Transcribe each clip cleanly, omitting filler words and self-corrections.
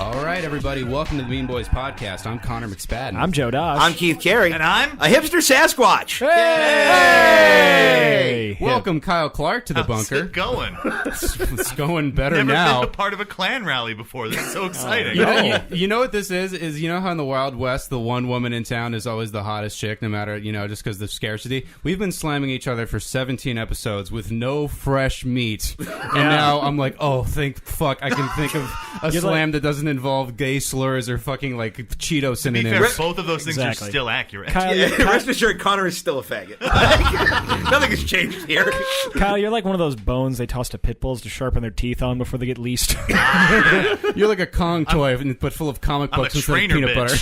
All right, everybody, welcome to the Bean Boys podcast. I'm Connor McSpadden. I'm Joe Dodge. I'm Keith Carey. And I'm a hipster Sasquatch. Hey! Welcome, Kyle Clark, to the How's bunker. it going? It's going better Never now. been a part of a Klan rally before. This is so exciting. You know what this is you know how in the Wild West, the one woman in town is always the hottest chick, no matter, just because of the scarcity? We've been slamming each other for 17 episodes with no fresh meat. And now I'm like, I can think of a slam that doesn't involve gay slurs or fucking, like, Cheeto To be synonyms. fair, both of those things are still accurate. Kyle, Rest assured, Connor is still a faggot. Nothing has changed here. Kyle, you're like one of those bones they toss to pit bulls to sharpen their teeth on before they get leased. You're like a Kong toy, but full of comic books instead of peanut butter.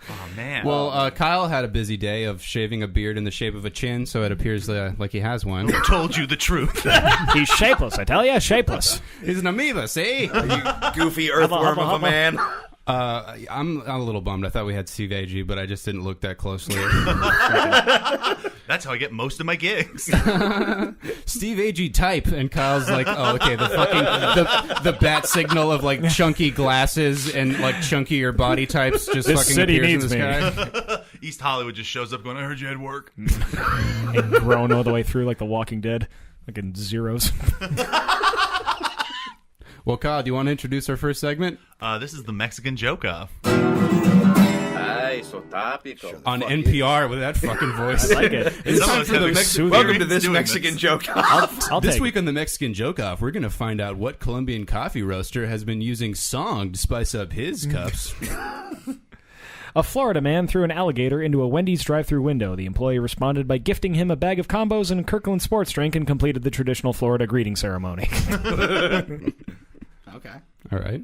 Oh, man. Well, Kyle had a busy day of shaving a beard in the shape of a chin, so it appears like he has one. I told you the truth. He's shapeless, I tell you, shapeless. He's an amoeba, see? You goofy earthworm of a man. I'm a little bummed. I thought we had Steve Agee, but I just didn't look that closely. That's how I get most of my gigs. Steve Agee type, and Kyle's like, oh, okay, the fucking the bat signal of like chunky glasses and like chunkier body types just This fucking city appears needs in the sky. East Hollywood just shows up going, I heard you had work. And grown all the way through like The Walking Dead, like in Zeros. Well, Kyle, do you want to introduce our first segment? This is the Mexican joke-off. On NPR with that fucking voice. I like it. It's Some time of us for have the experience Welcome to this doing Mexican this. joke. I'll This take week on the Mexican Joke Off, we're going to find out what Colombian coffee roaster has been using song to spice up his cups. A Florida man threw an alligator into a Wendy's drive-thru window. The employee responded by gifting him a bag of combos and a Kirkland sports drink and completed the traditional Florida greeting ceremony. Okay. All right.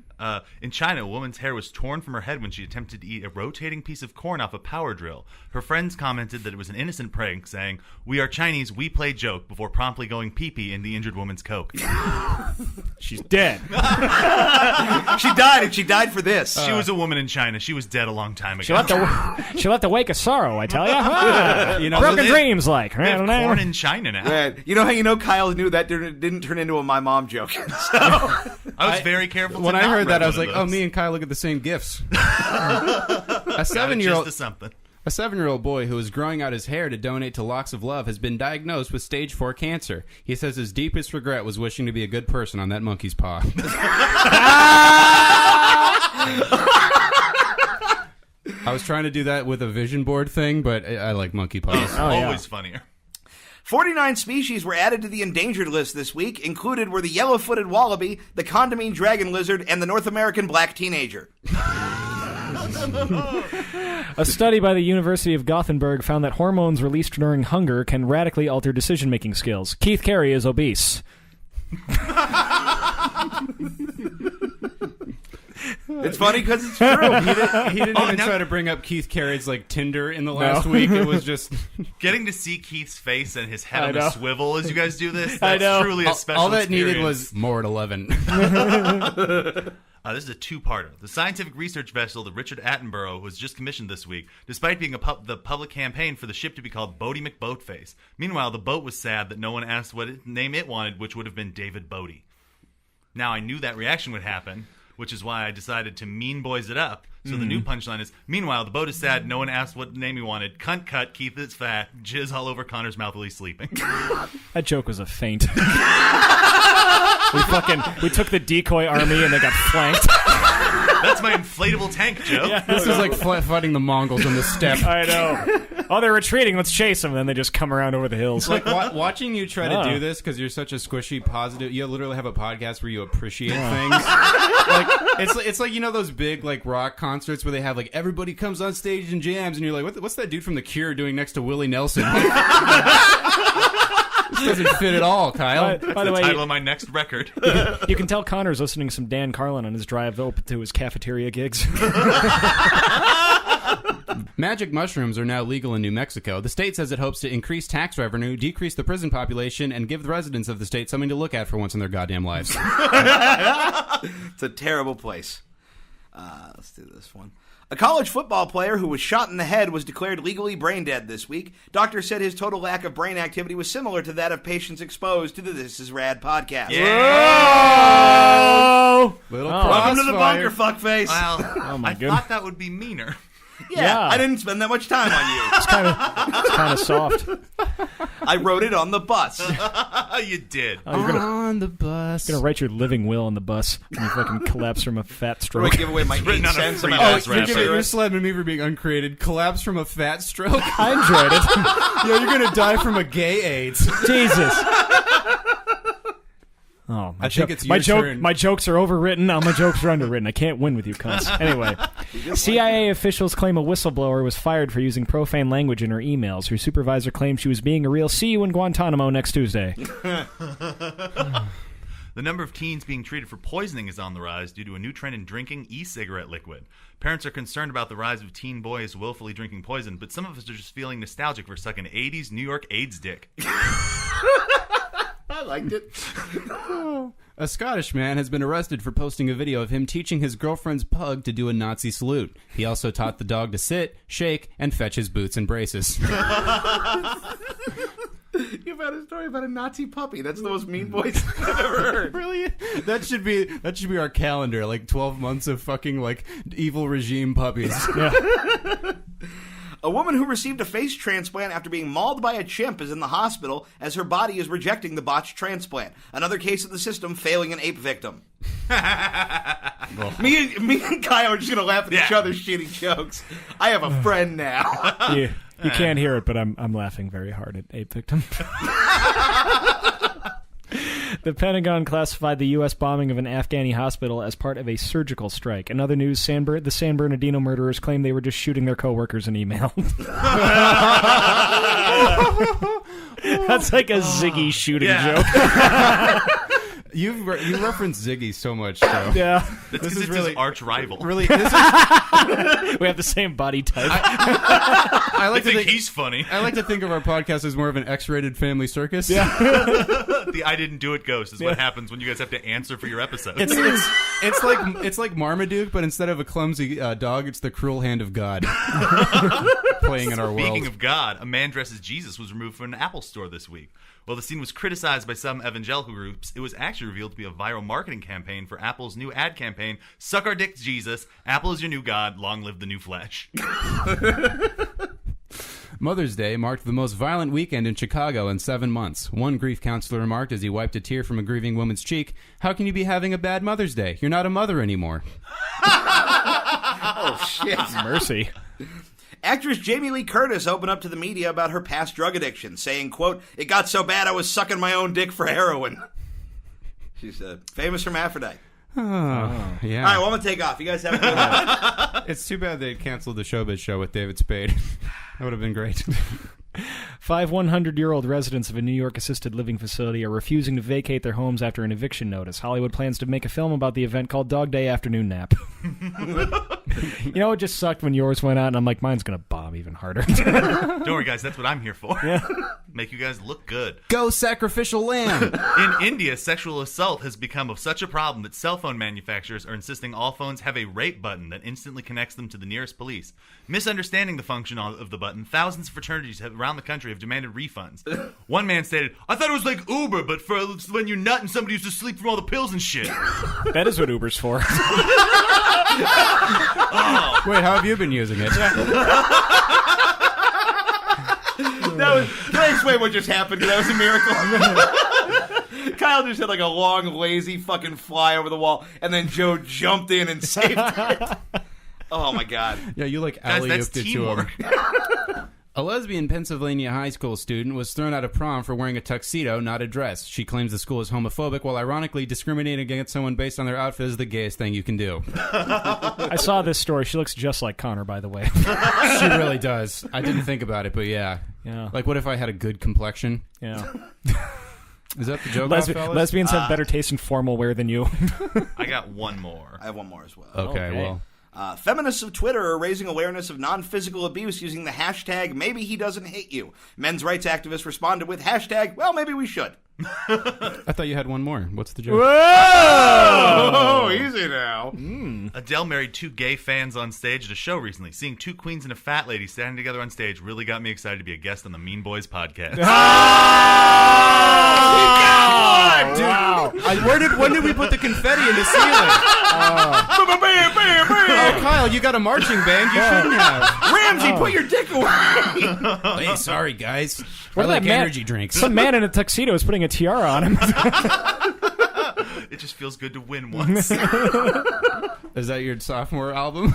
In China, a woman's hair was torn from her head when she attempted to eat a rotating piece of corn off a power drill. Her friends commented that it was an innocent prank, saying, "We are Chinese, we play joke," before promptly going pee-pee in the injured woman's Coke. She's dead. She died, and she died for this. She was a woman in China. She was dead a long time ago. She'll have to wake of sorrow, I tell you. Broken they- dreams, like. They have corn in China now. Man, you know how you know Kyle knew that didn't turn into a my mom joke. So, I was very careful. When to I not heard read that, I was one like, of oh, those. me and Kyle look at the same gifts. A Got it seven-year-old... just to something. A 7-year-old boy who is growing out his hair to donate to Locks of Love has been diagnosed with stage 4 cancer. He says his deepest regret was wishing to be a good person on that monkey's paw. I was trying to do that with a vision board thing, but I like monkey paws. Always funnier. 49 species were added to the endangered list this week. Included were the yellow-footed wallaby, the condamine dragon lizard, and the North American black teenager. A study by the University of Gothenburg found that hormones released during hunger can radically alter decision-making skills. Keith Carey is obese. It's funny because it's true. He didn't even try to bring up Keith Carey's like Tinder in the last week. It was just Getting to see Keith's face and his head I on know. a swivel as you guys do this, I that's know. truly a special all that experience. needed was more at 11. This is a two-parter. The scientific research vessel, the Richard Attenborough, was just commissioned this week, despite being the public campaign for the ship to be called Bodie McBoatface. Meanwhile, the boat was sad that no one asked what name it wanted, which would have been David Bodie. Now, I knew that reaction would happen, which is why I decided to mean boys it up. So the new punchline is, meanwhile, the boat is sad, no one asked what name he wanted. Cunt cut, Keith is fat, jizz all over Connor's mouth while he's sleeping. That joke was a feint. We took the decoy army and they got flanked. That's my inflatable tank joke. This is like fighting the Mongols on the steppe. I know. Oh, they're retreating. Let's chase them. And then they just come around over the hills. Like watching you try to do this because you're such a squishy, positive. You literally have a podcast where you appreciate things. Like it's like those big like rock concerts where they have like everybody comes on stage and jams, and you're like, what's that dude from The Cure doing next to Willie Nelson? This doesn't fit at all, Kyle. By the way, Title of my next record. you can tell Connor's listening to some Dan Carlin on his drive up to his cafeteria gigs. Magic mushrooms are now legal in New Mexico. The state says it hopes to increase tax revenue, decrease the prison population, and give the residents of the state something to look at for once in their goddamn lives. It's a terrible place. Let's do this one. A college football player who was shot in the head was declared legally brain dead this week. Doctors said his total lack of brain activity was similar to that of patients exposed to the This Is Rad podcast. Whoa! Little Welcome to the crossfire. bunker, fuckface. Well, I goodness. thought that would be meaner. Yeah, I didn't spend that much time on you. It's kind of soft. I wrote it on the bus. You did. Oh, you're On the bus. gonna write your living will on the bus when you fucking collapse from a fat I'm stroke. going to give away my 8 written on a cents of free my ass last wrapper. You're slamming me for being uncreated. Collapse from a fat stroke. I enjoyed it. Yo, you're gonna die from a gay AIDS. Jesus. Oh, I think it's your turn. My jokes are overwritten. Now my jokes are underwritten. I can't win with you cunts. Anyway, CIA officials claim a whistleblower was fired for using profane language in her emails. Her supervisor claimed she was being a real "see you in Guantanamo" next Tuesday. The number of teens being treated for poisoning is on the rise due to a new trend in drinking e-cigarette liquid. Parents are concerned about the rise of teen boys willfully drinking poison, but some of us are just feeling nostalgic for sucking 80s New York AIDS dick. I liked it. A Scottish man has been arrested for posting a video of him teaching his girlfriend's pug to do a Nazi salute. He also taught the dog to sit, shake, and fetch his boots and braces. You've had a story about a Nazi puppy. That's the most mean voice I've ever heard. Really? That should be our calendar. Like 12 months of fucking like evil regime puppies. Yeah. A woman who received a face transplant after being mauled by a chimp is in the hospital as her body is rejecting the botched transplant. Another case of the system failing an ape victim. Me and Kyle are just going to laugh at each other's shitty jokes. I have a friend now. You can't hear it, but I'm laughing very hard at ape victim. The Pentagon classified the U.S. bombing of an Afghani hospital as part of a surgical strike. In other news, the San Bernardino murderers claim they were just shooting their coworkers in email. That's like a Ziggy shooting joke. You reference Ziggy so much, though. Yeah. This is really his arch rival. Really, this is, We have the same body type. I I like to think think he's funny. I like to think of our podcast as more of an X-rated family circus. Yeah. The I didn't do it ghost is what happens when you guys have to answer for your episodes. It's like Marmaduke, but instead of a clumsy dog, it's the cruel hand of God playing in our world. Speaking of God, a man dressed as Jesus was removed from an Apple store this week. While the scene was criticized by some evangelical groups, it was actually revealed to be a viral marketing campaign for Apple's new ad campaign, Suck Our Dick, Jesus. Apple is your new God. Long live the new flesh. Mother's Day marked the most violent weekend in Chicago in 7 months. One grief counselor remarked as he wiped a tear from a grieving woman's cheek, "How can you be having a bad Mother's Day? You're not a mother anymore." Oh, shit. Mercy. Actress Jamie Lee Curtis opened up to the media about her past drug addiction, saying, quote, "It got so bad I was sucking my own dick for heroin." She's a famous hermaphrodite. Yeah. All right, well, I'm going to take off. You guys have a good one. It's too bad they canceled the Showbiz show with David Spade. That would have been great. 5 100-year-old residents of a New York assisted living facility are refusing to vacate their homes after an eviction notice. Hollywood plans to make a film about the event called Dog Day Afternoon Nap. You know, it just sucked when yours went out, and I'm like, mine's going to bomb even harder. Don't worry, guys. That's what I'm here for. Yeah. Make you guys look good. Go sacrificial lamb. In India, sexual assault has become such a problem that cell phone manufacturers are insisting all phones have a rape button that instantly connects them to the nearest police. Misunderstanding the function of the button, thousands of fraternities around the country have demanded refunds. One man stated, "I thought it was like Uber, but for when you nut and somebody used to sleep from all the pills and shit." That is what Uber's for. Wait, how have you been using it? Can I explain what just happened? That was a miracle. Kyle just had like a long, lazy fucking fly over the wall, and then Joe jumped in and saved it. Oh, my God. Yeah, you like Guys, that's alley-ooped it to him. teamwork. A lesbian Pennsylvania high school student was thrown out of prom for wearing a tuxedo, not a dress. She claims the school is homophobic while ironically discriminating against someone based on their outfit is the gayest thing you can do. I saw this story. She looks just like Connor, by the way. She really does. I didn't think about it, but yeah. Yeah. Like, what if I had a good complexion? Yeah. Is that the joke, fellas? Lesbians have better taste in formal wear than you. I got one more. I have one more as well. Okay, well. Feminists of Twitter are raising awareness of non-physical abuse using the hashtag #MaybeHeDoesn'tHateYou. Men's rights activists responded with hashtag, "Well, maybe we should." I thought you had one more. What's the joke? Oh, easy now. Adele married 2 gay fans on stage at a show recently. Seeing 2 queens and a fat lady standing together on stage really got me excited to be a guest on the Mean Boys podcast. Wow. When did we put the confetti in the ceiling? Oh, Kyle, you got a marching band. You shouldn't have. Ramsey, put your dick away. Hey, sorry, guys. Where'd I like that man- energy drinks. Some man in a tuxedo is putting a tiara on him. It just feels good to win once. Is that your sophomore album?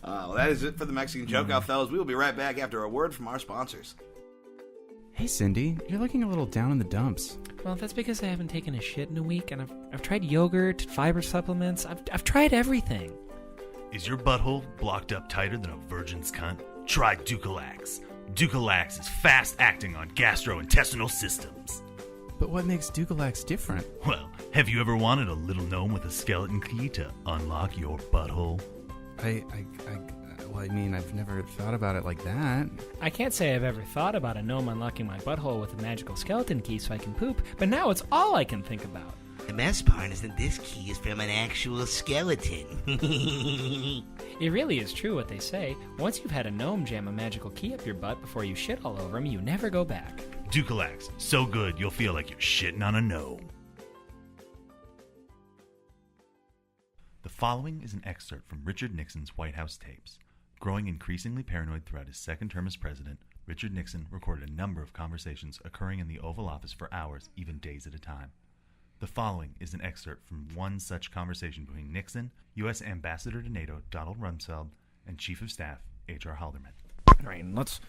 Well, that is it for the Mexican Joke Out, fellas. We will be right back after a word from our sponsors. Hey, Cindy, you're looking a little down in the dumps. Well, that's because I haven't taken a shit in a week, and I've tried yogurt, fiber supplements. I've tried everything. Is your butthole blocked up tighter than a virgin's cunt? Try Ducalax. Ducalax is fast acting on gastrointestinal systems. But what makes Ducalax different? Well, have you ever wanted a little gnome with a skeleton key to unlock your butthole? Well, I mean, I've never thought about it like that. I can't say I've ever thought about a gnome unlocking my butthole with a magical skeleton key so I can poop, but now it's all I can think about. The best part is that this key is from an actual skeleton. It really is true what they say. Once you've had a gnome jam a magical key up your butt before you shit all over him, you never go back. Ducalax, so good you'll feel like you're shitting on a gnome. The following is an excerpt from Richard Nixon's White House tapes. Growing increasingly paranoid throughout his second term as president, Richard Nixon recorded a number of conversations occurring in the Oval Office for hours, even days at a time. The following is an excerpt from one such conversation between Nixon, U.S. Ambassador to NATO Donald Rumsfeld, and Chief of Staff H.R. Haldeman. I mean, let's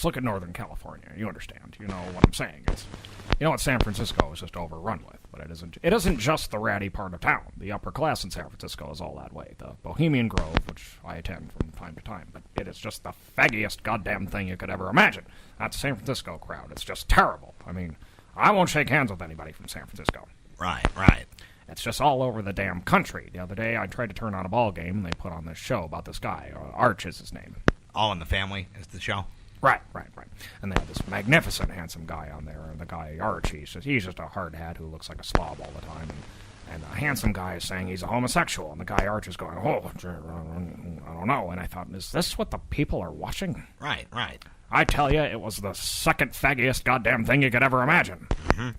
look at Northern California. You understand? You know what I'm saying? What San Francisco is just overrun with, but it isn't just the ratty part of town. The upper class in San Francisco is all that way. The Bohemian Grove, which I attend from time to time, but it is just the faggiest goddamn thing you could ever imagine. That San Francisco crowd, it's just terrible. I mean, I won't shake hands with anybody from San Francisco. Right. It's just all over the damn country. The other day, I tried to turn on a ball game, and they put on this show about this guy. Arch is his name. All in the Family is the show. Right. And they have this magnificent, handsome guy on there. And the guy, Arch, he's just a hard hat who looks like a slob all the time. And the handsome guy is saying he's a homosexual. And the guy, Arch, is going, I don't know. And I thought, is this what the people are watching? Right. I tell you, it was the second faggiest goddamn thing you could ever imagine. Mm-hmm.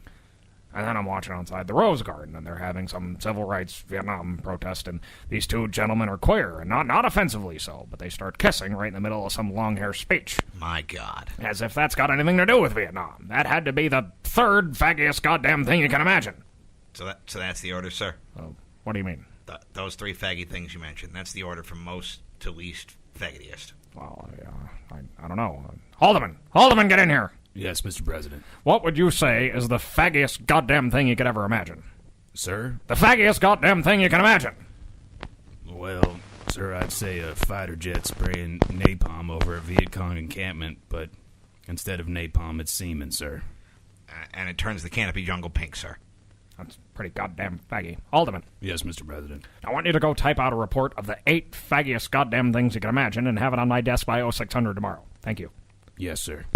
And then I'm watching outside the Rose Garden, and they're having some civil rights Vietnam protest, and these two gentlemen are queer, and not offensively so, but they start kissing right in the middle of some long-hair speech. My God. As if that's got anything to do with Vietnam. That had to be the third faggiest goddamn thing you can imagine. So that's the order, sir? What do you mean? Those 3 faggy things you mentioned, that's the order from most to least faggotiest. Well, I don't know. Haldeman, get in here. Yes, Mr. President. What would you say is the faggiest goddamn thing you could ever imagine? Sir? The faggiest goddamn thing you can imagine. Well, sir, I'd say a fighter jet spraying napalm over a Viet Cong encampment, but instead of napalm, it's semen, sir. And it turns the canopy jungle pink, sir. That's pretty goddamn faggy. Haldeman. Yes, Mr. President. I want you to go type out a report of the 8 faggiest goddamn things you can imagine and have it on my desk by 0600 tomorrow. Thank you. Yes, sir.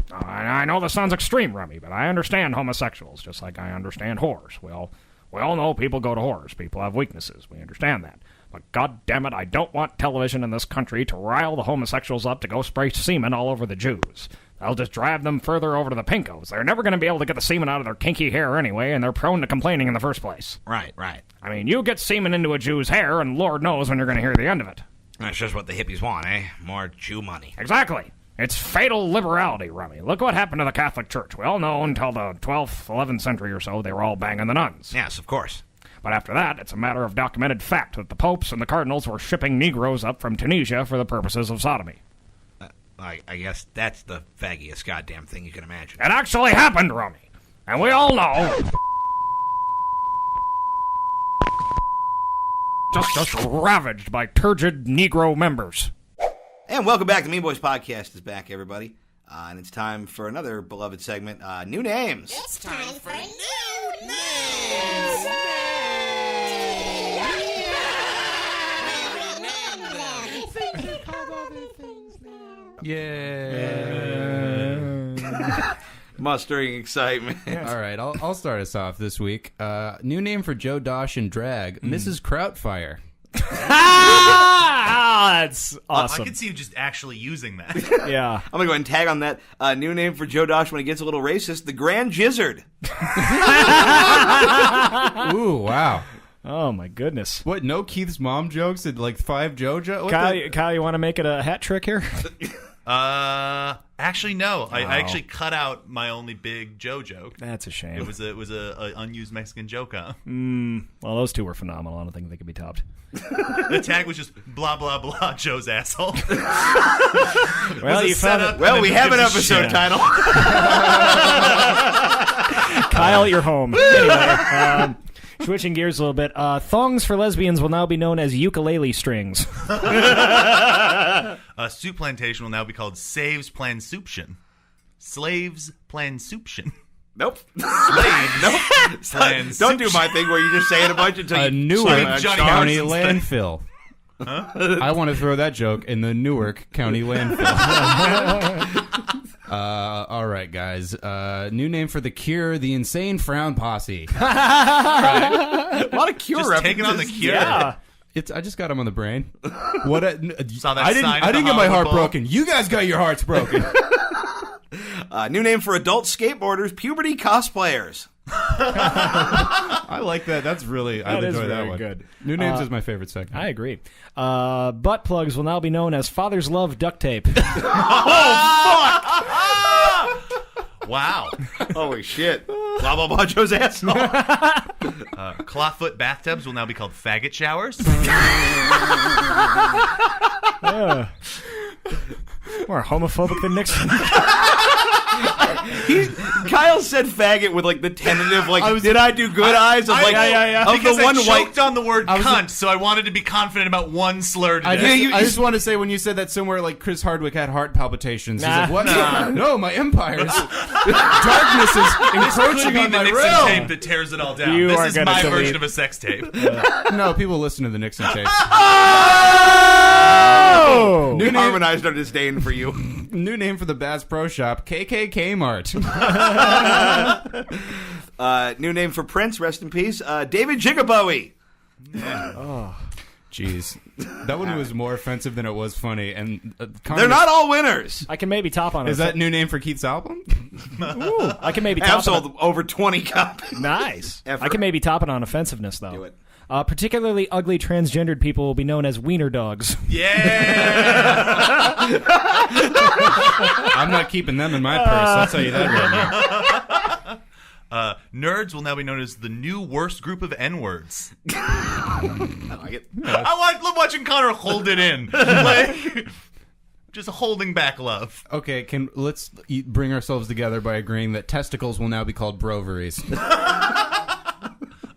I know this sounds extreme, Remy, but I understand homosexuals, just like I understand whores. We all know people go to whores. People have weaknesses. We understand that. But God damn it, I don't want television in this country to rile the homosexuals up to go spray semen all over the Jews. That'll just drive them further over to the pinkos. They're never going to be able to get the semen out of their kinky hair anyway, and they're prone to complaining in the first place. Right. I mean, you get semen into a Jew's hair, and Lord knows when you're going to hear the end of it. That's just what the hippies want, eh? More Jew money. Exactly. It's fatal liberality, Rummy. Look what happened to the Catholic Church. We all know until the 12th, 11th century or so, they were all banging the nuns. Yes, of course. But after that, it's a matter of documented fact that the popes and the cardinals were shipping Negroes up from Tunisia for the purposes of sodomy. I guess that's the faggiest goddamn thing you can imagine. It actually happened, Rummy. And we all know... just ravaged by turgid Negro members. And welcome back. The Mean Boys Podcast is back, everybody. And it's time for another beloved segment, New Names. It's time for new names. Yeah. Mustering excitement. All right, I'll start us off this week. New name for Joe Dosh in drag, Mrs. Krautfire. That's awesome. I could see you just actually using that. Yeah. I'm going to go ahead and tag on that. New name for Joe Dosh when he gets a little racist, the Grand Gizzard. Ooh, wow. Oh, my goodness. What, no Keith's mom jokes at like 5 Joe jokes? Kyle, you want to make it a hat trick here? Actually, no. I actually cut out my only big Joe joke. That's a shame. It was a unused Mexican joke. Huh? Well, those two were phenomenal. I don't think they could be topped. The tag was just blah blah blah. Joe's asshole. Well, you found it. Well, we have an episode title. Kyle, you're home. Anyway, switching gears a little bit. Thongs for lesbians will now be known as ukulele strings. Soup plantation will now be called Saves Plansouption. Slaves Plansouption. Nope. Slaves. Nope. Plans. Don't do my thing where you just say it a bunch until you Newark slam on Johnny Sean. County Carson's thing. landfill. Huh? I want to throw that joke in the Newark County landfill. All right, guys. New name for the Cure, the Insane Frown Posse. A lot of Cure Just references. taking on the Cure. Yeah. I just got him on the brain. What? Saw that I didn't. sign I at the didn't get my heart Hollywood Bowl. broken. You guys got your hearts broken. New name for adult skateboarders, puberty cosplayers. I like that. That's really. I That is enjoy that very one. good. New names is my favorite segment. I agree. Butt plugs will now be known as Father's Love duct tape. Wow. Holy shit. Blah, blah, blah, Joe's asshole. Clawfoot bathtubs will now be called faggot showers. More homophobic than Nixon. Kyle said faggot with like the tentative, like, did I do good eyes of like of Because the one I white. choked on the word cunt, so I wanted to be confident about one slur today. I just want to say when you said that somewhere like Chris Hardwick had heart palpitations. He's Nah. like, what? No, my empires. Darkness is Could encroaching be on the my Nixon realm. tape that tears it all down. You This are is gonna my delete. version of a sex tape. No, people listen to the Nixon tape. Oh! We harmonized our disdain for you. New name for the Bass Pro Shop, KKK Mart. New name for Prince, rest in peace, David Jigabowie. Jeez. That one was more offensive than it was funny. And They're not all winners. I can maybe top on it. Is that new name for Keith's album? Ooh, I can maybe I've top it. sold over 20 copies. Nice. Effort. I can maybe top it on offensiveness, though. Do it. Particularly ugly transgendered people will be known as wiener dogs. Yeah. I'm not keeping them in my purse. I'll tell you that right now. Nerds will now be known as the new worst group of N-words. I like it. I love watching Connor hold it in. Like, just holding back love. Okay, let's bring ourselves together by agreeing that testicles will now be called broveries.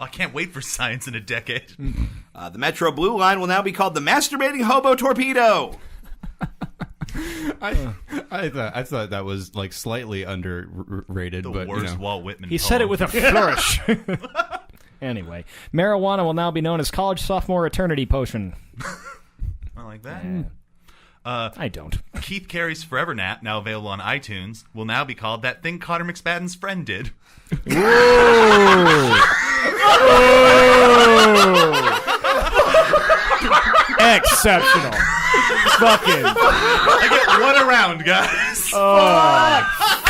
I can't wait for science in a decade. The Metro Blue Line will now be called the Masturbating Hobo Torpedo. I thought that was like slightly underrated, The but worst you know. Walt Whitman He poem. said it with a flourish. Anyway, marijuana will now be known as college sophomore eternity potion. I like that. I don't. Keith Carey's Forever Nap, now available on iTunes, will now be called That Thing Cotter McSpadden's Friend Did. Exceptional. Fucking I get one around, guys.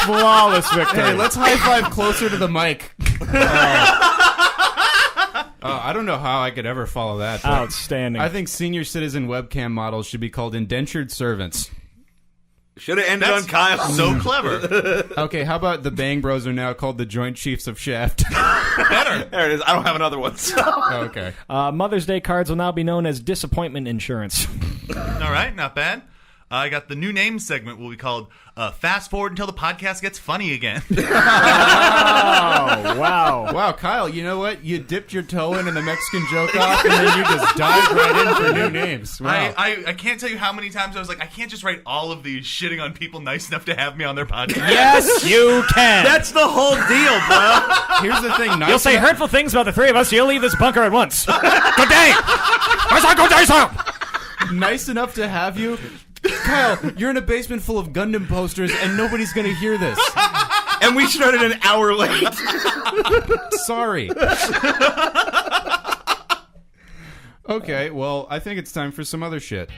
flawless victory. Hey, let's high five closer to the mic. I don't know how I could ever follow that. but Outstanding. I think senior citizen webcam models should be called indentured servants. Should have ended That's on Kyle. so clever. Okay, how about the Bang Bros are now called the Joint Chiefs of Shaft? Better. There it is. I don't have another one. So. Okay. Mother's Day cards will now be known as disappointment insurance. All right, not bad. I got the new name segment will be called Fast Forward Until the Podcast Gets Funny Again. Oh, wow. Wow, Kyle, you know what? You dipped your toe in the Mexican joke off, and then you just dived right in for new names. Wow. I can't tell you how many times I was like, I can't just write all of these shitting on people nice enough to have me on their podcast. Yes, you can. That's the whole deal, bro. Here's the thing. You'll say hurtful things about the three of us. You'll leave this bunker at once. Good day. Good day, sir. Nice enough to have you. Kyle, you're in a basement full of Gundam posters, and nobody's going to hear this. And we started an hour late. Sorry. Okay, well, I think it's time for some other shit.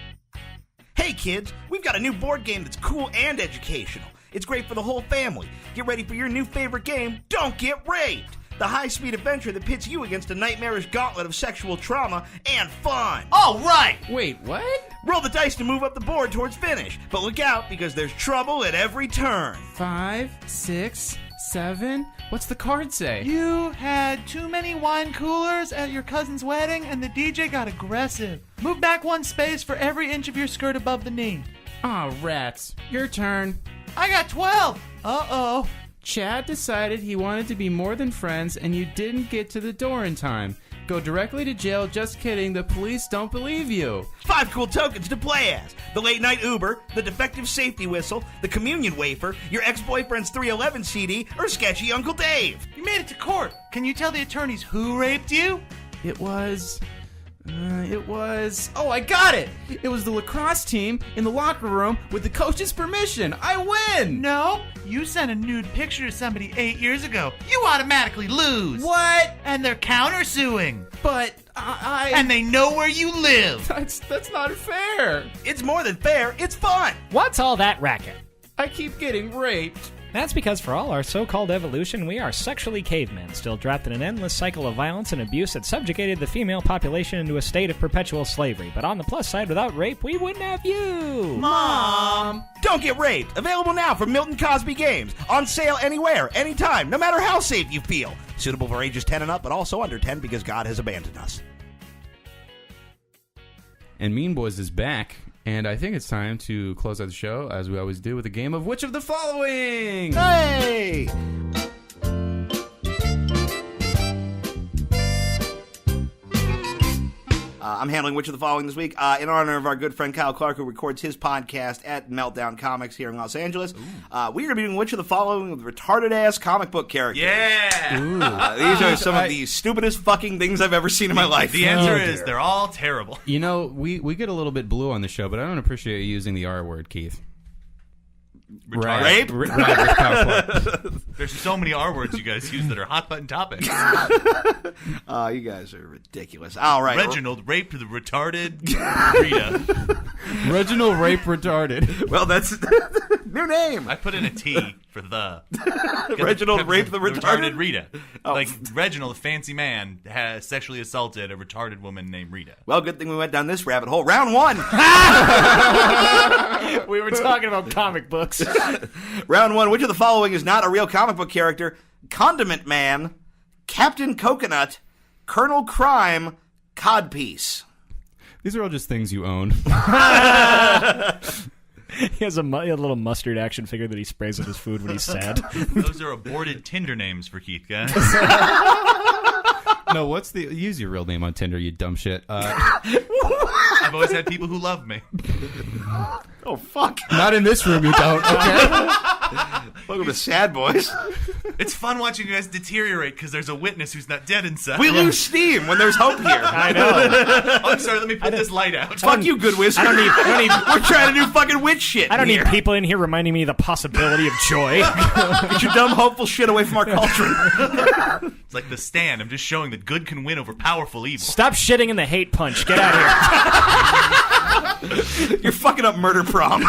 Hey kids, we've got a new board game that's cool and educational. It's great for the whole family. Get ready for your new favorite game, Don't Get Raped! The high-speed adventure that pits you against a nightmarish gauntlet of sexual trauma and fun. All right. Wait, what? Roll the dice to move up the board towards finish, but look out because there's trouble at every turn. 5, 6, 7. What's the card say? You had too many wine coolers at your cousin's wedding, and the DJ got aggressive. Move back 1 space for every inch of your skirt above the knee. Aw, rats. Your turn. I got 12. Uh-oh. Chad decided he wanted to be more than friends, and you didn't get to the door in time. Go directly to jail. Just kidding. The police don't believe you. 5 cool tokens to play as. The late night Uber, the defective safety whistle, the communion wafer, your ex-boyfriend's 311 CD, or sketchy Uncle Dave. You made it to court. Can you tell the attorneys who raped you? It was... Oh, I got it! It was the lacrosse team in the locker room with the coach's permission. I win! No. You sent a nude picture to somebody 8 years ago. You automatically lose. What? And they're countersuing. But And they know where you live. That's not fair. It's more than fair, it's fun. What's all that racket? I keep getting raped. That's because for all our so-called evolution, we are sexually cavemen, still trapped in an endless cycle of violence and abuse that subjugated the female population into a state of perpetual slavery. But on the plus side, without rape, we wouldn't have you! Mom! Don't Get Raped! Available now from Milton Cosby Games. On sale anywhere, anytime, no matter how safe you feel. Suitable for ages 10 and up, but also under 10 because God has abandoned us. And Mean Boys is back. And I think it's time to close out the show, as we always do, with a game of Which of the Following? Hey! I'm handling Which of the Following this week in honor of our good friend Kyle Clark, who records his podcast at Meltdown Comics here in Los Angeles. We're going to be doing Which of the Following with retarded-ass comic book characters. Yeah! These are some of the stupidest fucking things I've ever seen in my life. The answer is they're all terrible. You know, we get a little bit blue on the show, but I don't appreciate you using the R word, Keith. Rape? There's so many R words you guys use that are hot button topics. You guys are ridiculous. All right. Reginald raped the retarded Rita. Reginald rape retarded. Well, that's new name. I put in a T for the. Reginald raped the retarded Rita. Oh. Like Reginald, a fancy man, has sexually assaulted a retarded woman named Rita. Well, good thing we went down this rabbit hole. Round 1. We were talking about comic books. Round 1. Which of the following is not a real comic book character? Condiment Man, Captain Coconut, Colonel Crime, Codpiece. These are all just things you own. He has a little mustard action figure that he sprays with his food when he's sad. Those are aborted Tinder names for Keith, guys. No, what's the... Use your real name on Tinder, you dumb shit. I've always had people who love me. Oh, fuck. Not in this room, you don't, okay? Welcome to Sad Boys. It's fun watching you guys deteriorate because there's a witness who's not dead inside. We lose steam when there's hope here. I know. Oh, I'm sorry, let me put this light out. Fuck you, Good Wizard. I don't need We're trying to do fucking witch shit. I don't here. need people in here reminding me of the possibility of joy. Get your dumb, hopeful shit away from our culture. It's like The Stand. I'm just showing that good can win over powerful evil. Stop shitting in the hate punch. Get out of here. You're fucking up Murder Prom.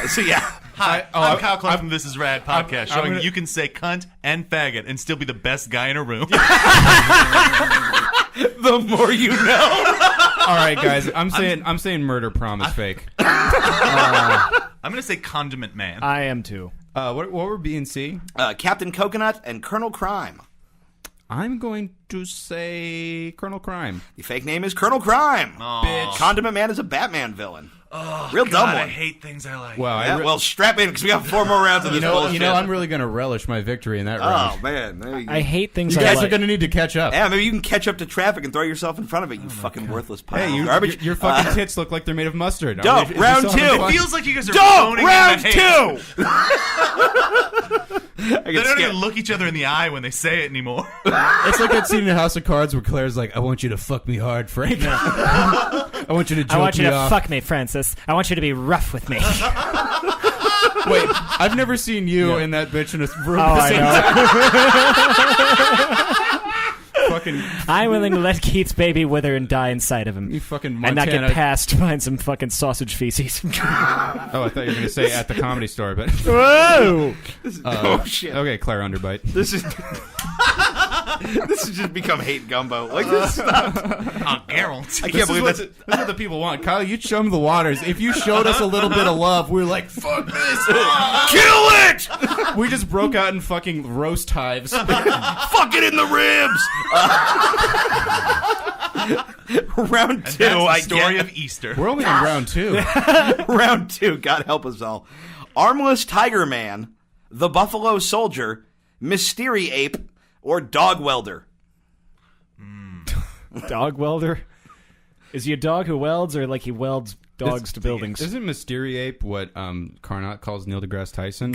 So yeah. Hi, I'm Kyle Clark from This Is Rad podcast, showing gonna- that you can say cunt and faggot and still be the best guy in a room. The more you know. All right, guys. I'm saying Murder Prom is fake. I'm going to say Condiment Man. I am too. What were B and C? Captain Coconut and Colonel Crime. I'm going to say Colonel Crime. The fake name is Colonel Crime. Bitch. Condiment Man is a Batman villain. Oh, Real God, dumb I one. hate things I like. Wow, Yeah, well, strap in because we got 4 more rounds of this bullshit. I'm really going to relish my victory in that round. Oh, man. There you go. I hate things You I guys like. are going to need to catch up. Yeah, maybe you can catch up to traffic and throw yourself in front of it, you fucking worthless pile Hey, of garbage. your fucking tits look like they're made of mustard. Dope. Is this Round still having 2. fun? Feels like you guys are Dope. boning Round in 2. They don't even look each other in the eye when they say it anymore. It's like that scene in House of Cards where Claire's like, I want you to fuck me hard, Frank. I want you to joke I want you me to off. fuck me, Francis. I want you to be rough with me. Wait, I've never seen you and that bitch in a room. Oh, I know. Fucking, I'm willing to let Keith's baby wither and die inside of him. you fucking And Montana. not get passed to find some fucking sausage feces. Oh, I thought you were going to say at the Comedy Store, but Whoa! Oh shit! okay, Claire Underbite. This is this has just become hate gumbo. Like this stuff. Oh, Geralt. I can't believe that's. That's what the people want. Kyle, you chummed the waters. If you showed us a little bit of love, we're like, fuck this. Kill it! We just broke out in fucking roast hives. Fuck it in the ribs. Round And two. that's the I story get. of Easter. We're only on round 2. Round two. God help us all. Armless Tiger Man, the Buffalo Soldier, Mystery Ape, or Dog Welder. Dog welder? Is he a dog who welds, or like he welds dogs to buildings? Isn't Mystery Ape what Carnot calls Neil deGrasse Tyson?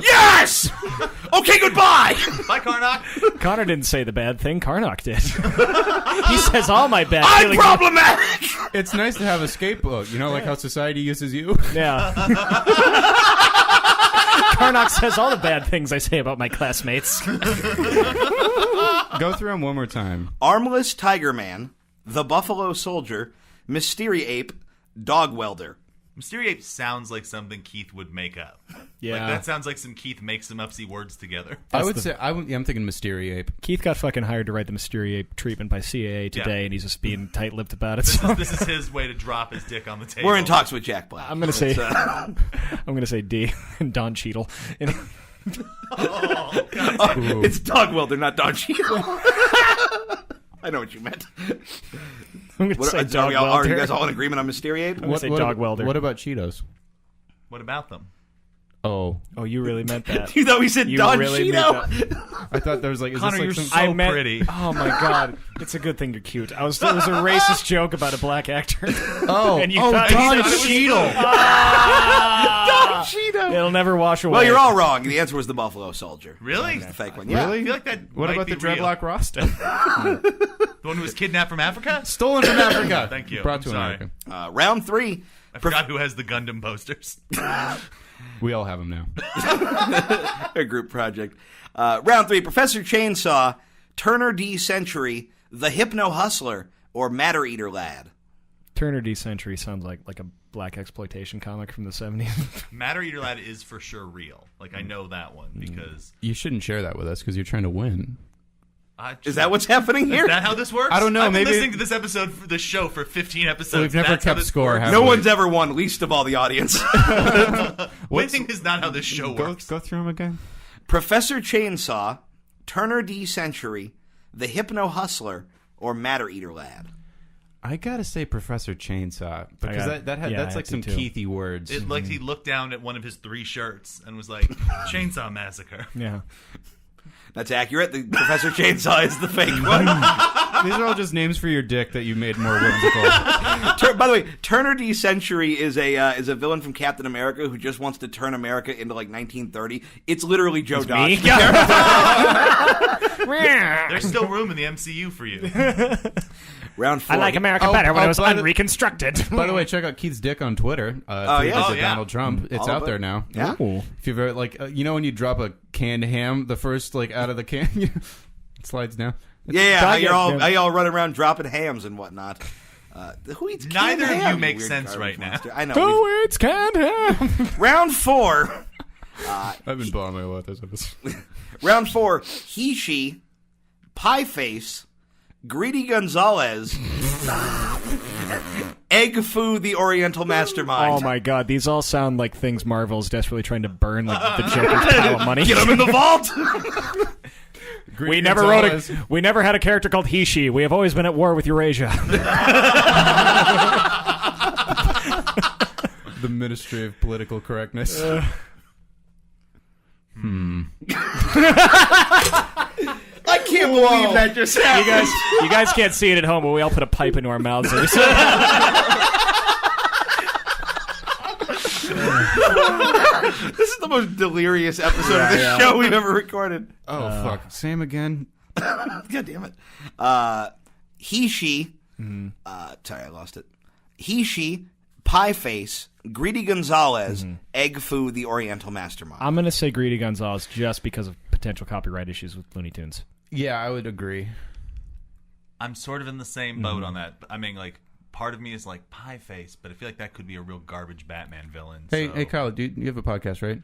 Yes. Okay. Goodbye. Bye, Karnak. Connor didn't say the bad thing. Karnak did. He says all my bad I'm feelings. problematic. It's nice to have a scapegoat. You know, like how society uses you. Yeah. Karnak says all the bad things I say about my classmates. Go through them one more time. Armless Tiger Man, the Buffalo Soldier, Mystery Ape, Dog Welder. Mystery Ape sounds like something Keith would make up. Yeah. Like, that sounds like some Keith makes some upsy words together. I would say I'm thinking Mystery Ape. Keith got fucking hired to write the Mystery Ape treatment by CAA today, Yeah. and he's just being tight-lipped about it. So This is his way to drop his dick on the table. We're in talks with Jack Black. I'm gonna say, I'm gonna say D and Don Cheadle. And It's Dog Welder, not Don Cheadle. I know what you meant. I'm gonna say Are Dog you Welder. guys all in agreement on Mystery Ape? I'm gonna say Dog Welder. What about Cheetos? What about them? Oh, Oh, you really meant that? You thought we said You Don really Cheeto? made I thought there was like, is Connor, this you're like so some... I meant, pretty. Oh my god, it's a good thing you're cute. It was a racist joke about a black actor. Oh, And you oh, thought- Don you thought it was- Cheadle. Don Cheeto. It'll never wash away. Well, you're all wrong. The answer was the Buffalo Soldier. Really? The fake one. Yeah. I feel like that What might about be the real. dreadlock Rasta? The one who was kidnapped from Africa? Stolen from Africa. Thank you. Brought I'm to sorry. America. Round three. I forgot who has the Gundam posters. We all have them now. A group project. Round three. Professor Chainsaw, Turner D. Century, The Hypno Hustler, or Matter Eater Lad. Turner D. Century sounds like a black exploitation comic from the 70s. Matter Eater Lad is for sure real. Like, I know that one because... You shouldn't share that with us because you're trying to win. Is that what's happening here? Is that how this works? I don't know, I've been maybe- listening to this episode, for the show, for 15 episodes. We've never That's how kept this score, works. have No we? one's ever won, least of all the audience. Winning is not how this show works. Go through them again. Professor Chainsaw, Turner D. Century, The Hypno Hustler, or Matter Eater Lad. I gotta say Professor Chainsaw because I that's like do some too. Keithy words. It, like, he looked down at one of his 3 shirts and was like, Chainsaw Massacre. Yeah. That's accurate. The Professor Chainsaw is the fake one. These are all just names for your dick that you made more whimsical. By the way, Turner D. Century is a villain from Captain America who just wants to turn America into like 1930. It's literally Joe Dodge. There's still room in the MCU for you. Round 4. I like America Oh, better when oh, it was by the- unreconstructed. By the way, check out Keith's dick on Twitter. Oh, yeah? Tweeted Oh, yeah. Donald Trump. It's All out about- there now. Yeah? Ooh. If you've ever you know when you drop a canned ham, the first like out of the can, it slides down. Yeah, how Dog- how y'all run around dropping hams and whatnot. Who eats canned Neither of ham, you make weird sense garbage right now. monster? I know. Who eats canned ham? Round 4. I've been bombing about this episode. Round 4. He, she, Pie Face, Greedy Gonzalez, Egg Foo the Oriental Mastermind. Oh my god, these all sound like things Marvel's desperately trying to burn, like the Joker's pile of money. Get him in the vault! We never had a character called He She. We have always been at war with Eurasia. The Ministry of Political Correctness. I can't believe that just happened. You guys can't see it at home, but we all put a pipe into our mouths. This is the most delirious episode of this show we've ever recorded. Oh fuck! Same again. God damn it. He, she. Sorry, I lost it. He, she. Pie Face, Greedy Gonzalez, Egg Foo, the Oriental Mastermind. I'm going to say Greedy Gonzalez just because of potential copyright issues with Looney Tunes. Yeah, I would agree. I'm sort of in the same boat on that. I mean, like, part of me is like Pie Face, but I feel like that could be a real garbage Batman villain. Hey, so, hey, Kyle, you have a podcast, right?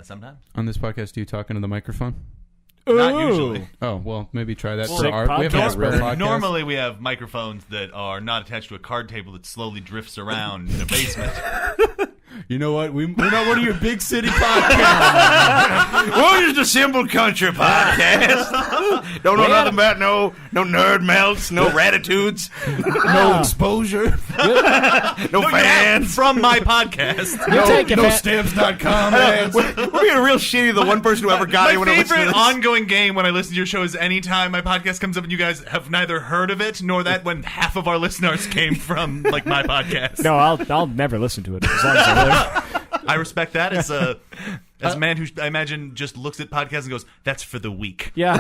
Sometimes. On this podcast, do you talk into the microphone? Not usually. Oh, well, maybe try that for Sick our. We have a podcast, real brother. podcast. Normally, we have microphones that are not attached to a card table that slowly drifts around in a basement. You know what? We're not one of your big city podcasts. We're just a simple country podcast. Don't know nothing about no nerd melts, no ratitudes, No exposure. no fans. From my podcast. No stamps.com ads. We're being real shitty. The one person who ever got My anyone to listen to favorite this. ongoing game when I listen to your show is anytime my podcast comes up and you guys have neither heard of it nor that when half of our listeners came from like my podcast. No, I'll never listen to it as long as I live. I respect that as a man who I imagine just looks at podcasts and goes, "That's for the weak." Yeah.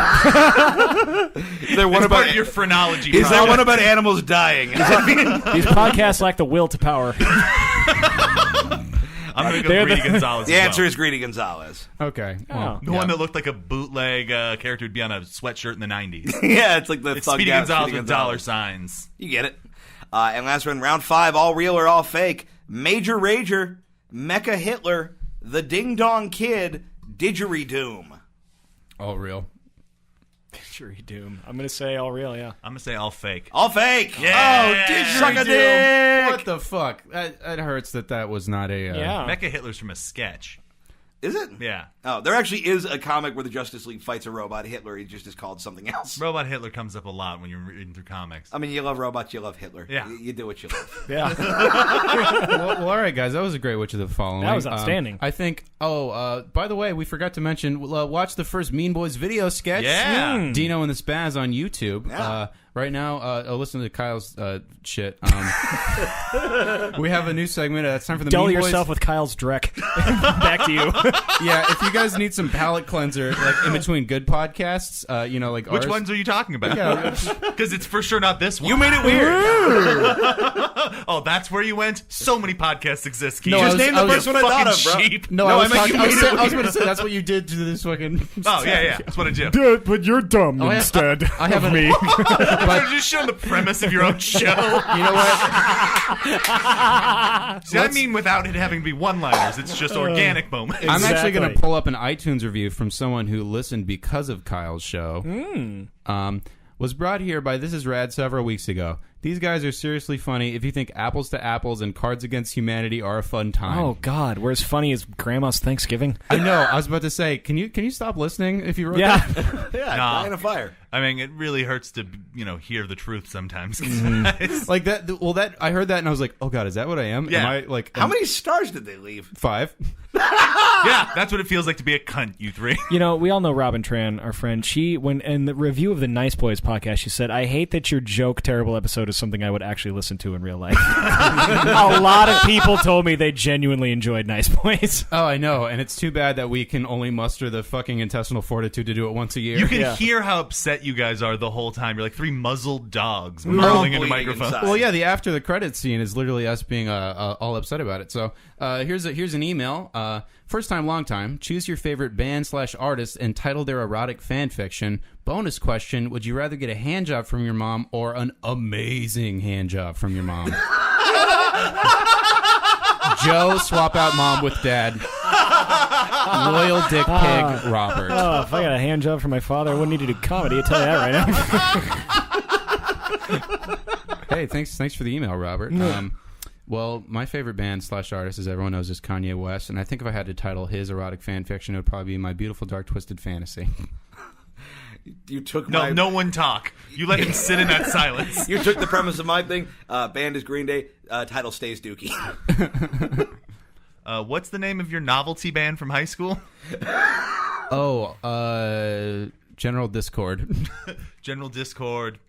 Is there one It's part about of your phrenology. Is there process. one about animals dying? These podcasts lack the will to power. I'm going to go They're Greedy the- Gonzalez. The as answer well. is Greedy Gonzalez. Okay. Well, The one that looked like a bootleg character would be on a sweatshirt in the 90s. Yeah, it's like the It's thug Speedy guy, Gonzalez Speedy with dollar Gonzalez. signs. You get it. And last one, round 5, all real or all fake. Major Rager, Mecha Hitler, the Ding Dong Kid, Didgeridoo. all real. Doom. I'm going to say all real, yeah. I'm going to say all fake. All fake. Yeah. Oh, suck a dick. What the fuck? That hurts that was not a. Yeah. Mecha Hitler's from a sketch. Is it? Yeah. Oh, there actually is a comic where the Justice League fights a robot Hitler. He just is called something else. Robot Hitler comes up a lot when you're reading through comics. I mean, you love robots, you love Hitler. Yeah. You do what you love. Yeah. well, all right, guys. That was a great Witch of the Following. That was outstanding. I think. Oh, by the way, we forgot to mention. Watch the first Mean Boys video sketch. Yeah. Dino and the Spaz on YouTube. Yeah. Right now, listen to Kyle's shit. We have a new segment. It's time for the Dull Mean Boys. yourself with Kyle's Drek. Back to you. Yeah, if you guys need some palate cleanser, like in between good podcasts, like Which ours. ones are you talking about? Yeah. Because it's for sure not this one. You made it weird. Oh, that's where you went? So many podcasts exist, Keith. No, Just name the first one I thought of, bro. Sheep. No, No, I I was, meant talking, you I, was made it I was going to say that's what you did to this fucking. Oh, yeah. That's what I do. But you're dumb I have of me. You're just showing the premise of your own show. You know what? See, I mean without it having to be one-liners. It's just organic moments. I'm actually going to Exactly. pull up an iTunes review from someone who listened because of Kyle's show. Was brought here by This Is Rad several weeks ago. These guys are seriously funny if you think Apples to Apples and Cards Against Humanity are a fun time. Oh, God. We're as funny as Grandma's Thanksgiving. I know. I was about to say, can you stop listening if you wrote Yeah. that? Yeah, Nah. die in a fire. I mean, it really hurts to, hear the truth sometimes. Like that. Well, that I heard that and I was like, oh God, is that what I am? Yeah. Am I like How many stars did they leave? 5? Yeah, that's what it feels like to be a cunt, you three. We all know Robin Tran, our friend. When in the review of the Nice Boys podcast, she said, "I hate that your joke terrible episode is something I would actually listen to in real life." A lot of people told me they genuinely enjoyed Nice Boys. Oh, I know, and it's too bad that we can only muster the fucking intestinal fortitude to do it once a year. You can Yeah. hear how upset you guys are the whole time. You're like 3 muzzled dogs rolling into bleeding microphones. inside. Well, yeah, the after the credits scene is literally us being all upset about it. So here's an email. First time, long time. Choose your favorite band/artist and title their erotic fan fiction. Bonus question: would you rather get a hand job from your mom or an amazing hand job from your mom? Joe, swap out mom with dad. Loyal dick pig, Robert. Oh, if I got a hand job from my father, I wouldn't need to do comedy. I tell you that right now. Hey, thanks for the email, Robert. Well, my favorite band/artist, as everyone knows, is Kanye West, and I think if I had to title his erotic fan fiction, it would probably be My Beautiful Dark Twisted Fantasy. You took No one talk. You let him sit in that silence. You took the premise of my thing. Band is Green Day. Title stays Dookie. What's the name of your novelty band from high school? General Discord. General Discord.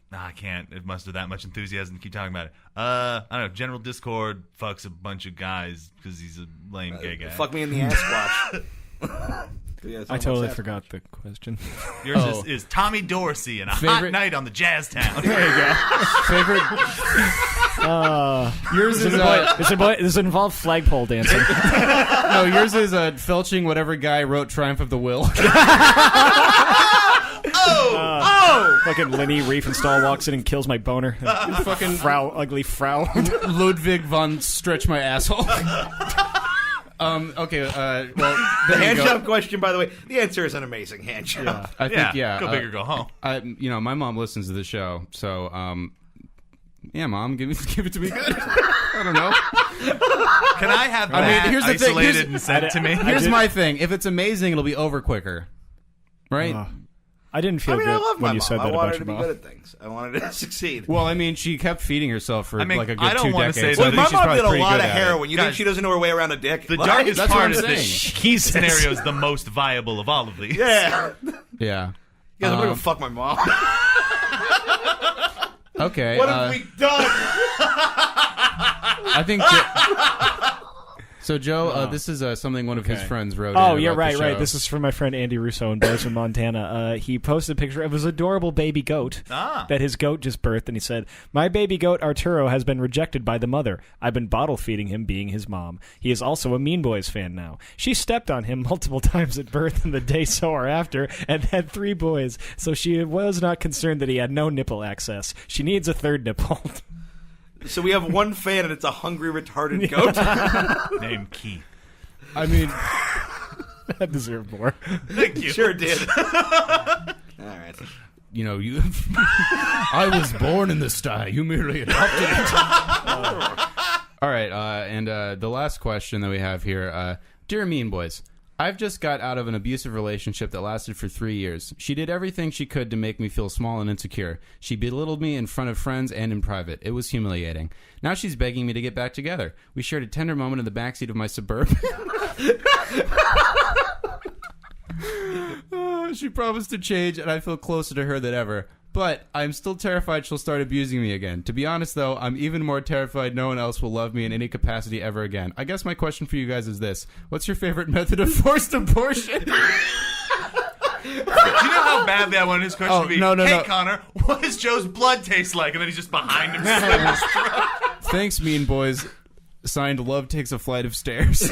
Nah, I can't muster that much enthusiasm to keep talking about it. I don't know. General Discord fucks a bunch of guys because he's a lame gay guy. Fuck me in the ass squatch. Yeah, it's I almost totally that. forgot the question. Yours is Tommy Dorsey and a hot Favorite- night on the Jazz Town. Favorite. Yours is Does it involve flagpole dancing? no. Yours is felching whatever guy wrote Triumph of the Will. Fucking Lenny Riefenstahl walks in and kills my boner. Fucking ugly Frau. Ludwig von Stretch my asshole. Okay. Well, The there you hand go. job question, by the way, the answer is an amazing hand job. I think Go big or go home. My mom listens to the show, so yeah, Mom, give it to me good. I don't know. Can I have I mean, that here's the thing. isolated and sent to me? Here's my thing: if it's amazing, it'll be over quicker, right? I didn't feel I mean, good I love my when you mom. said I that wanted about her your to be mom. good at things. I wanted her to succeed. Well, I mean, she kept feeding herself for I mean, like a good I don't 2 wanna decades. say so I that- think My she's mom probably did a pretty lot good of at it. heroin. You think Guys, she doesn't know her way around a dick? The Like- darkest That's what part I'm is that saying. scenario is the most viable of all of these. Yeah. Yeah. Yeah, I'm gonna go fuck my mom. Okay. What have we done? I think. So, Joe, this is something one of his friends wrote. Oh, in yeah, about right, the right. show. This is from my friend Andy Russo in Bozeman, Montana. He posted a picture of his adorable baby goat that his goat just birthed, and he said, "My baby goat Arturo has been rejected by the mother. I've been bottle feeding him, being his mom. He is also a Mean Boys fan now. She stepped on him multiple times at birth and the day so or after, and had 3 boys, so she was not concerned that he had no nipple access. She needs a 3rd nipple." So we have one fan, and it's a hungry, retarded goat. Named Keith. I mean, That deserved more. Thank you. Sure did. All right. you know, you. I was born in the sty. You merely adopted it. All right, and the last question that we have here, dear Mean Boys. I've just got out of an abusive relationship that lasted for 3 years. She did everything she could to make me feel small and insecure. She belittled me in front of friends and in private. It was humiliating. Now she's begging me to get back together. We shared a tender moment in the backseat of my Suburban. She promised to change, and I feel closer to her than ever. But I'm still terrified she'll start abusing me again. To be honest, though, I'm even more terrified no one else will love me in any capacity ever again. I guess my question for you guys is this. What's your favorite method of forced abortion? Do you know how badly I wanted his question to be? no, Hey, no. Connor, what does Joe's blood taste like? And then he's just behind him. slitting his throat. Thanks, Mean Boys. Signed, Love Takes a Flight of Stairs.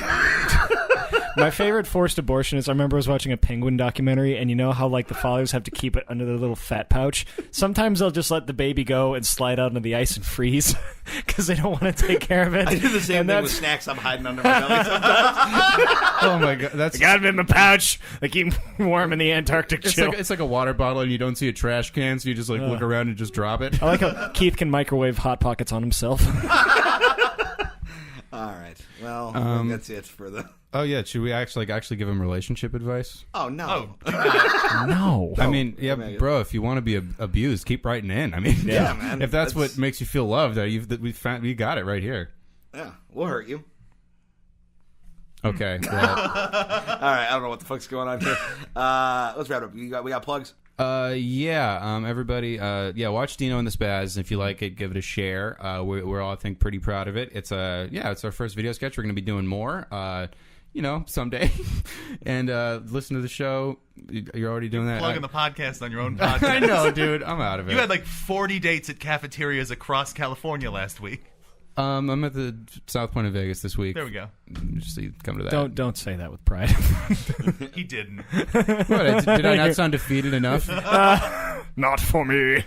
My favorite forced abortion is I remember I was watching a penguin documentary, and you know how like the fathers have to keep it under their little fat pouch? Sometimes they'll just let the baby go and slide out into the ice and freeze because they don't want to take care of it. I do the same And thing with that's- snacks I'm hiding under my belly sometimes. Oh, my God. That's... I got them in my pouch. They keep warm in the Antarctic chill. It's like a water bottle and you don't see a trash can, so you just like look around and just drop it. I like how Keith can microwave Hot Pockets on himself. All right. Well, that's it for the... Oh yeah, should we actually give him relationship advice? Oh, no. No. I mean, yeah, Megan. bro. If you want to be abused, keep writing in. I mean, Yeah, man. If that's That's- what makes you feel loved, we got it right here. Yeah, we'll hurt you. Okay. Well, All right, I don't know what the fuck's going on here. Let's wrap it up. We got plugs? everybody, watch Dino and the Spaz. If you like it, give it a share. We're all, I think, pretty proud of it. It's our first video sketch. We're going to be doing more. Someday. And listen to the show. You're already doing that. Plugging the podcast on your own podcast. I know, dude. I'm out of it. You had like 40 dates at cafeterias across California last week. I'm at the South Point of Vegas this week. There we go. Just so you come to that. Don't say that with pride. He didn't. What, did I not sound defeated enough? Not for me.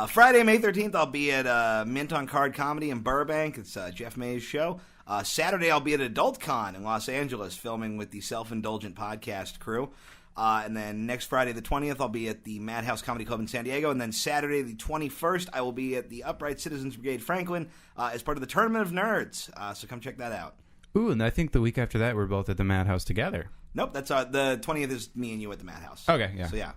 Friday, May 13th, I'll be at Mint on Card Comedy in Burbank. It's Jeff May's show. Saturday, I'll be at AdultCon in Los Angeles, filming with the Self-Indulgent podcast crew. And then next Friday, the 20th, I'll be at the Madhouse Comedy Club in San Diego. And then Saturday, the 21st, I will be at the Upright Citizens Brigade Franklin as part of the Tournament of Nerds. So come check that out. Ooh, and I think the week after that, we're both at the Madhouse together. Nope, that's the 20th is me and you at the Madhouse. Okay, yeah. So, yeah.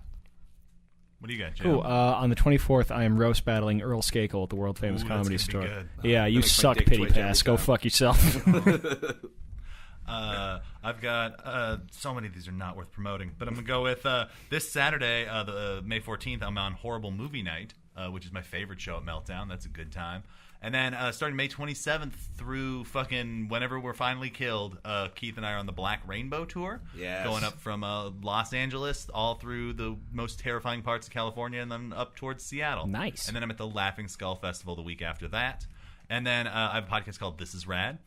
What do you got, Joe? Cool. On the 24th, I am roast battling Earl Skakel at the world famous Ooh, comedy that's gonna store. be good. Yeah, you makes my suck, dick Pity twitch every Pass. Go time. fuck yourself. I've got so many of these are not worth promoting, but I'm gonna go with this Saturday, the May 14th. I'm on Horrible Movie Night which is my favorite show at Meltdown. That's a good time. And then starting May 27th through fucking whenever we're finally killed, Keith and I are on the Black Rainbow Tour. Yes. Going up from Los Angeles all through the most terrifying parts of California and then up towards Seattle. Nice. And then I'm at the Laughing Skull Festival the week after that. And then I have a podcast called This Is Rad.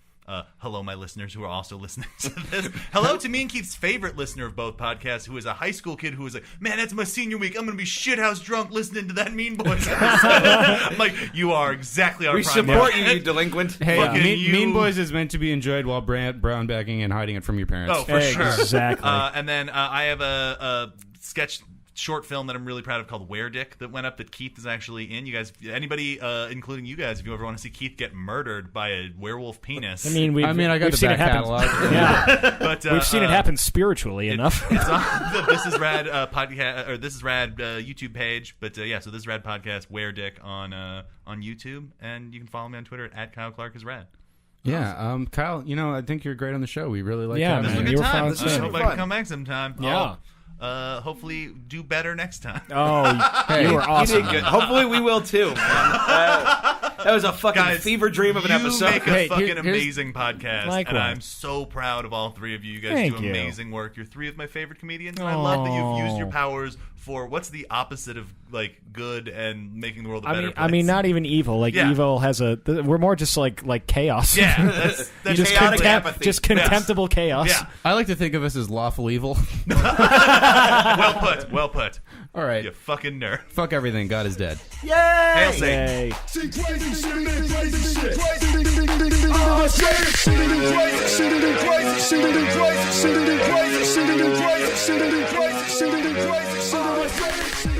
Hello, my listeners who are also listening to this. Hello to me and Keith's favorite listener of both podcasts, who is a high school kid who was like, man, that's my senior week. I'm going to be shithouse drunk listening to that Mean Boys episode. I'm like, you are exactly our We prime support market. you delinquent. Hey, Fucking you. Mean Boys is meant to be enjoyed while brown bagging and hiding it from your parents. Oh, for sure. Exactly. And then I have a sketch short film that I'm really proud of called Were Dick that went up that Keith is actually in. You guys, anybody, including you guys, if you ever want to see Keith get murdered by a werewolf penis. I mean, I got we've the seen back it happen. catalog. Yeah, but we've seen it happen spiritually enough. It's on the This Is Rad podcast or This Is Rad YouTube page. But so This Is Rad podcast Were Dick on YouTube, and you can follow me on Twitter at Kyle Clark is Rad. Yeah, Kyle, I think you're great on the show. We really like Yeah, having This was a man, you. good you were time. fun. I hope I Fun. can come back sometime. Yeah. I'll, hopefully do better next time. Oh, you were You awesome. did good. Hopefully we will too, man. That was a fucking Guys, fever dream of an you episode. make a Hey, fucking here's- amazing podcast, Likewise. and I'm so proud of all three of you. You guys Thank do you. amazing work. You're three of my favorite comedians, and I love that you've used your powers for what's the opposite of like good and making the world a better place. I mean, not even evil. Like Yeah. evil has we're more just like chaos. Yeah, that's just chaotic basically- apathy. just contemptible chaos. Yeah, I like to think of us as lawful evil. well put, well put. All right. You fucking nerd. Fuck everything. God is dead. Hail Satan. Yay. See crazy shit, crazy shit, oh shit, shit it crazy, shit it crazy, shit it crazy, shit it crazy, shit it crazy, shit it crazy, shit it crazy, shit it crazy, shit it crazy.